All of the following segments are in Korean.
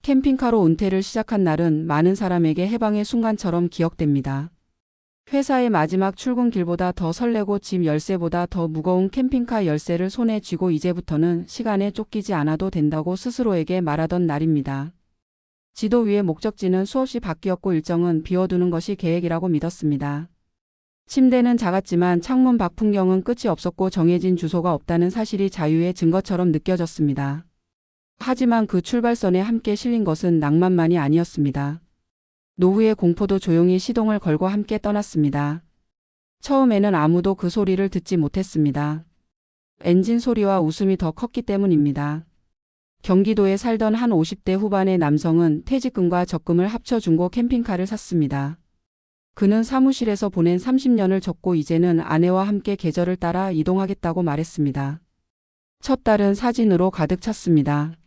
캠핑카로 은퇴를 시작한 날은 많은 사람에게 해방의 순간처럼 기억됩니다. 회사의 마지막 출근길보다 더 설레고 집 열쇠보다 더 무거운 캠핑카 열쇠를 손에 쥐고 이제부터는 시간에 쫓기지 않아도 된다고 스스로에게 말하던 날입니다. 지도 위의 목적지는 수없이 바뀌었고 일정은 비워두는 것이 계획이라고 믿었습니다. 침대는 작았지만 창문 밖 풍경은 끝이 없었고 정해진 주소가 없다는 사실이 자유의 증거처럼 느껴졌습니다. 하지만 그 출발선에 함께 실린 것은 낭만만이 아니었습니다. 노후의 공포도 조용히 시동을 걸고 함께 떠났습니다. 처음에는 아무도 그 소리를 듣지 못했습니다. 엔진 소리와 웃음이 더 컸기 때문입니다. 경기도에 살던 한 50대 후반의 남성은 퇴직금과 적금을 합쳐 중고 캠핑카를 샀습니다. 그는 사무실에서 보낸 30년을 접고 이제는 아내와 함께 계절을 따라 이동하겠다고 말했습니다. 첫 달은 사진으로 가득 찼습니다.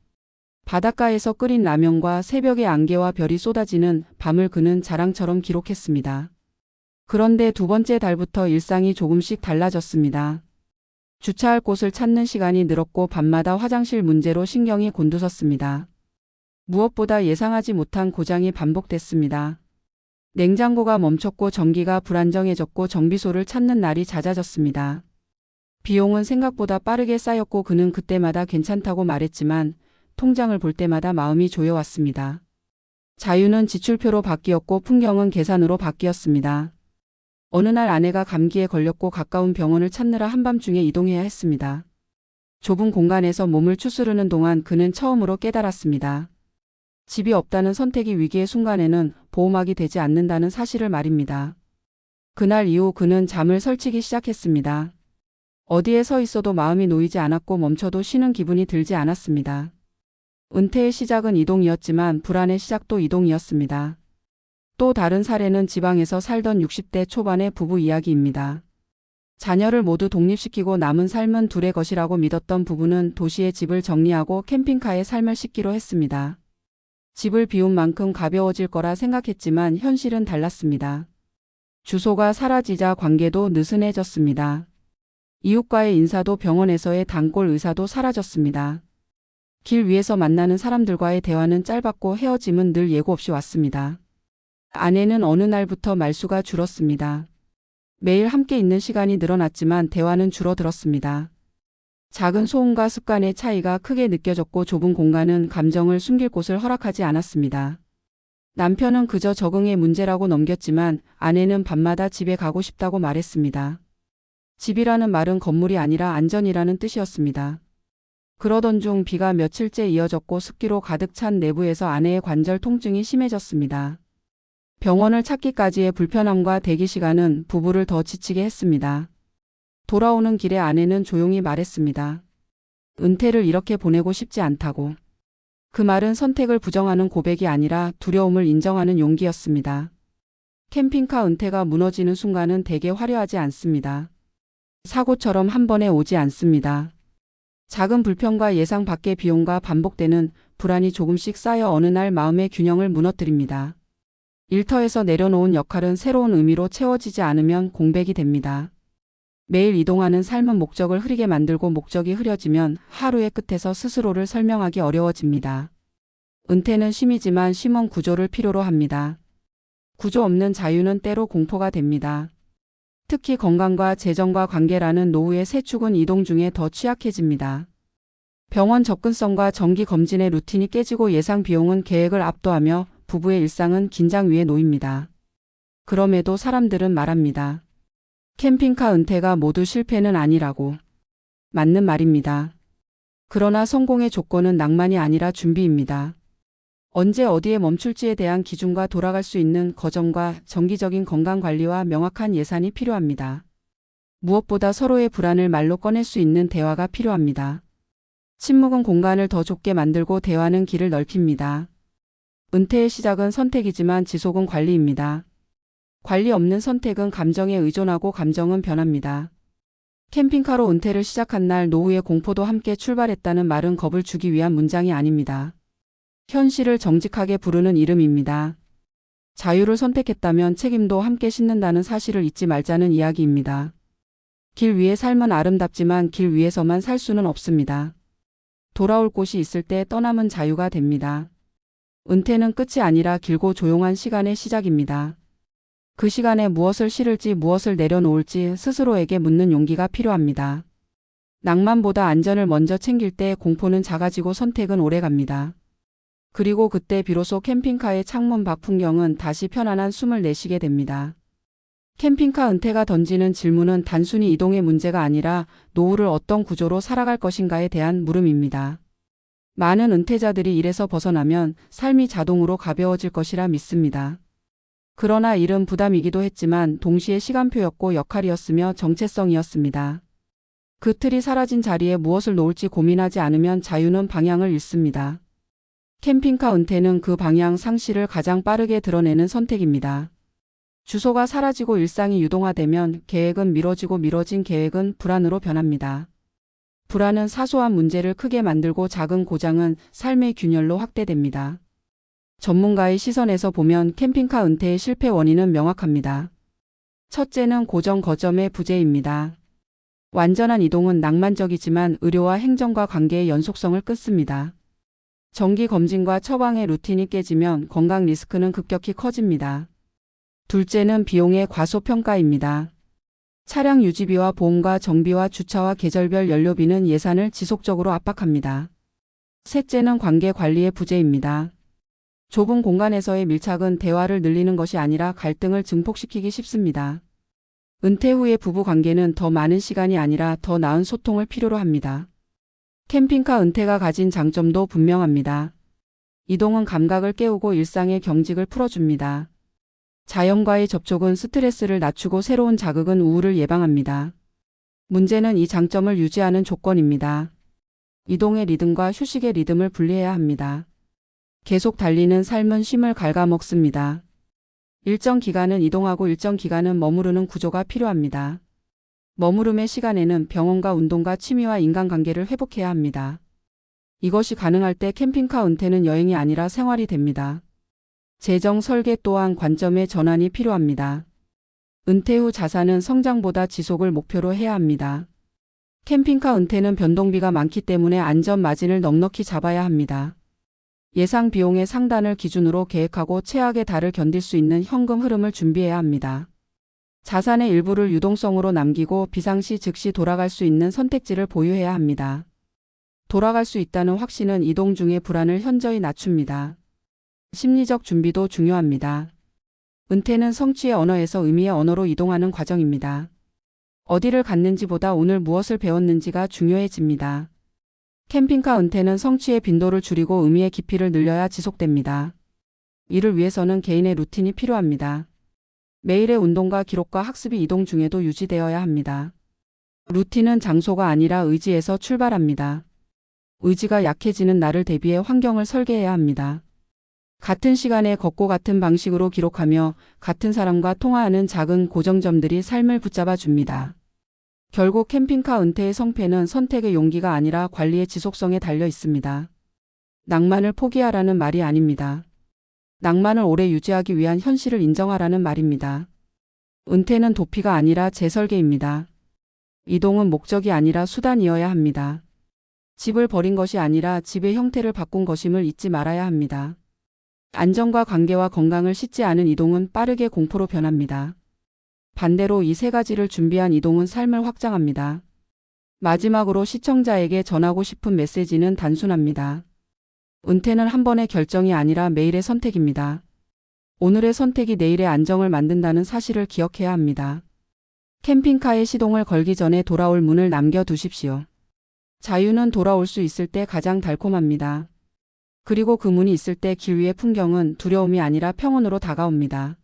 바닷가에서 끓인 라면과 새벽의 안개와 별이 쏟아지는 밤을 그는 자랑처럼 기록했습니다. 그런데 두 번째 달부터 일상이 조금씩 달라졌습니다. 주차할 곳을 찾는 시간이 늘었고 밤마다 화장실 문제로 신경이 곤두섰습니다. 무엇보다 예상하지 못한 고장이 반복됐습니다. 냉장고가 멈췄고 전기가 불안정해졌고 정비소를 찾는 날이 잦아졌습니다. 비용은 생각보다 빠르게 쌓였고 그는 그때마다 괜찮다고 말했지만 통장을 볼 때마다 마음이 조여왔습니다. 자유는 지출표로 바뀌었고 풍경은 계산으로 바뀌었습니다. 어느 날 아내가 감기에 걸렸고 가까운 병원을 찾느라 한밤중에 이동해야 했습니다. 좁은 공간에서 몸을 추스르는 동안 그는 처음으로 깨달았습니다. 집이 없다는 선택이 위기의 순간에는 보호막이 되지 않는다는 사실을 말입니다. 그날 이후 그는 잠을 설치기 시작했습니다. 어디에 서 있어도 마음이 놓이지 않았고 멈춰도 쉬는 기분이 들지 않았습니다. 은퇴의 시작은 이동이었지만 불안의 시작도 이동이었습니다. 또 다른 사례는 지방에서 살던 60대 초반의 부부 이야기입니다. 자녀를 모두 독립시키고 남은 삶은 둘의 것이라고 믿었던 부부는 도시의 집을 정리하고 캠핑카에 삶을 싣기로 했습니다. 집을 비운 만큼 가벼워질 거라 생각했지만 현실은 달랐습니다. 주소가 사라지자 관계도 느슨해졌습니다. 이웃과의 인사도 병원에서의 단골 의사도 사라졌습니다. 길 위에서 만나는 사람들과의 대화는 짧았고 헤어짐은 늘 예고 없이 왔습니다. 아내는 어느 날부터 말수가 줄었습니다. 매일 함께 있는 시간이 늘어났지만 대화는 줄어들었습니다. 작은 소음과 습관의 차이가 크게 느껴졌고 좁은 공간은 감정을 숨길 곳을 허락하지 않았습니다. 남편은 그저 적응의 문제라고 넘겼지만 아내는 밤마다 집에 가고 싶다고 말했습니다. 집이라는 말은 건물이 아니라 안전이라는 뜻이었습니다. 그러던 중 비가 며칠째 이어졌고 습기로 가득 찬 내부에서 아내의 관절 통증이 심해졌습니다. 병원을 찾기까지의 불편함과 대기 시간은 부부를 더 지치게 했습니다. 돌아오는 길에 아내는 조용히 말했습니다. 은퇴를 이렇게 보내고 싶지 않다고. 그 말은 선택을 부정하는 고백이 아니라 두려움을 인정하는 용기였습니다. 캠핑카 은퇴가 무너지는 순간은 대개 화려하지 않습니다. 사고처럼 한 번에 오지 않습니다. 작은 불평과 예상 밖의 비용과 반복되는 불안이 조금씩 쌓여 어느 날 마음의 균형을 무너뜨립니다. 일터에서 내려놓은 역할은 새로운 의미로 채워지지 않으면 공백이 됩니다. 매일 이동하는 삶은 목적을 흐리게 만들고 목적이 흐려지면 하루의 끝에서 스스로를 설명하기 어려워집니다. 은퇴는 쉼이지만 쉼은 구조를 필요로 합니다. 구조 없는 자유는 때로 공포가 됩니다. 특히 건강과 재정과 관계라는 노후의 세 축은 이동 중에 더 취약해집니다. 병원 접근성과 정기 검진의 루틴이 깨지고 예상 비용은 계획을 압도하며 부부의 일상은 긴장 위에 놓입니다. 그럼에도 사람들은 말합니다. 캠핑카 은퇴가 모두 실패는 아니라고. 맞는 말입니다. 그러나 성공의 조건은 낭만이 아니라 준비입니다. 언제 어디에 멈출지에 대한 기준과 돌아갈 수 있는 거정과 정기적인 건강관리와 명확한 예산이 필요합니다. 무엇보다 서로의 불안을 말로 꺼낼 수 있는 대화가 필요합니다. 침묵은 공간을 더 좁게 만들고 대화는 길을 넓힙니다. 은퇴의 시작은 선택이지만 지속은 관리입니다. 관리 없는 선택은 감정에 의존하고 감정은 변합니다. 캠핑카로 은퇴를 시작한 날 노후의 공포도 함께 출발했다는 말은 겁을 주기 위한 문장이 아닙니다. 현실을 정직하게 부르는 이름입니다. 자유를 선택했다면 책임도 함께 싣는다는 사실을 잊지 말자는 이야기입니다. 길 위의 삶은 아름답지만 길 위에서만 살 수는 없습니다. 돌아올 곳이 있을 때 떠남은 자유가 됩니다. 은퇴는 끝이 아니라 길고 조용한 시간의 시작입니다. 그 시간에 무엇을 실을지 무엇을 내려놓을지 스스로에게 묻는 용기가 필요합니다. 낭만보다 안전을 먼저 챙길 때 공포는 작아지고 선택은 오래갑니다. 그리고 그때 비로소 캠핑카의 창문 밖 풍경은 다시 편안한 숨을 내쉬게 됩니다. 캠핑카 은퇴가 던지는 질문은 단순히 이동의 문제가 아니라 노후를 어떤 구조로 살아갈 것인가에 대한 물음입니다. 많은 은퇴자들이 일에서 벗어나면 삶이 자동으로 가벼워질 것이라 믿습니다. 그러나 일은 부담이기도 했지만 동시에 시간표였고 역할이었으며 정체성이었습니다. 그 틀이 사라진 자리에 무엇을 놓을지 고민하지 않으면 자유는 방향을 잃습니다. 캠핑카 은퇴는 그 방향 상실을 가장 빠르게 드러내는 선택입니다. 주소가 사라지고 일상이 유동화되면 계획은 미뤄지고 미뤄진 계획은 불안으로 변합니다. 불안은 사소한 문제를 크게 만들고 작은 고장은 삶의 균열로 확대됩니다. 전문가의 시선에서 보면 캠핑카 은퇴의 실패 원인은 명확합니다. 첫째는 고정 거점의 부재입니다. 완전한 이동은 낭만적이지만 의료와 행정과 관계의 연속성을 끊습니다. 정기 검진과 처방의 루틴이 깨지면 건강 리스크는 급격히 커집니다. 둘째는 비용의 과소평가입니다. 차량 유지비와 보험과 정비와 주차와 계절별 연료비는 예산을 지속적으로 압박합니다. 셋째는 관계 관리의 부재입니다. 좁은 공간에서의 밀착은 대화를 늘리는 것이 아니라 갈등을 증폭시키기 쉽습니다. 은퇴 후의 부부 관계는 더 많은 시간이 아니라 더 나은 소통을 필요로 합니다. 캠핑카 은퇴가 가진 장점도 분명합니다. 이동은 감각을 깨우고 일상의 경직을 풀어줍니다. 자연과의 접촉은 스트레스를 낮추고 새로운 자극은 우울을 예방합니다. 문제는 이 장점을 유지하는 조건입니다. 이동의 리듬과 휴식의 리듬을 분리해야 합니다. 계속 달리는 삶은 쉼을 갉아먹습니다. 일정 기간은 이동하고 일정 기간은 머무르는 구조가 필요합니다. 머무름의 시간에는 병원과 운동과 취미와 인간관계를 회복해야 합니다. 이것이 가능할 때 캠핑카 은퇴는 여행이 아니라 생활이 됩니다. 재정 설계 또한 관점의 전환이 필요합니다. 은퇴 후 자산은 성장보다 지속을 목표로 해야 합니다. 캠핑카 은퇴는 변동비가 많기 때문에 안전 마진을 넉넉히 잡아야 합니다. 예상 비용의 상단을 기준으로 계획하고 최악의 달을 견딜 수 있는 현금 흐름을 준비해야 합니다. 자산의 일부를 유동성으로 남기고 비상시 즉시 돌아갈 수 있는 선택지를 보유해야 합니다. 돌아갈 수 있다는 확신은 이동 중의 불안을 현저히 낮춥니다. 심리적 준비도 중요합니다. 은퇴는 성취의 언어에서 의미의 언어로 이동하는 과정입니다. 어디를 갔는지보다 오늘 무엇을 배웠는지가 중요해집니다. 캠핑카 은퇴는 성취의 빈도를 줄이고 의미의 깊이를 늘려야 지속됩니다. 이를 위해서는 개인의 루틴이 필요합니다. 매일의 운동과 기록과 학습이 이동 중에도 유지되어야 합니다. 루틴은 장소가 아니라 의지에서 출발합니다. 의지가 약해지는 날을 대비해 환경을 설계해야 합니다. 같은 시간에 걷고 같은 방식으로 기록하며 같은 사람과 통화하는 작은 고정점들이 삶을 붙잡아 줍니다. 결국 캠핑카 은퇴의 성패는 선택의 용기가 아니라 관리의 지속성에 달려 있습니다. 낭만을 포기하라는 말이 아닙니다. 낭만을 오래 유지하기 위한 현실을 인정하라는 말입니다. 은퇴는 도피가 아니라 재설계입니다. 이동은 목적이 아니라 수단이어야 합니다. 집을 버린 것이 아니라 집의 형태를 바꾼 것임을 잊지 말아야 합니다. 안전과 관계와 건강을 싣지 않은 이동은 빠르게 공포로 변합니다. 반대로 이 세 가지를 준비한 이동은 삶을 확장합니다. 마지막으로 시청자에게 전하고 싶은 메시지는 단순합니다. 은퇴는 한 번의 결정이 아니라 매일의 선택입니다. 오늘의 선택이 내일의 안정을 만든다는 사실을 기억해야 합니다. 캠핑카의 시동을 걸기 전에 돌아올 문을 남겨두십시오. 자유는 돌아올 수 있을 때 가장 달콤합니다. 그리고 그 문이 있을 때 길 위의 풍경은 두려움이 아니라 평온으로 다가옵니다.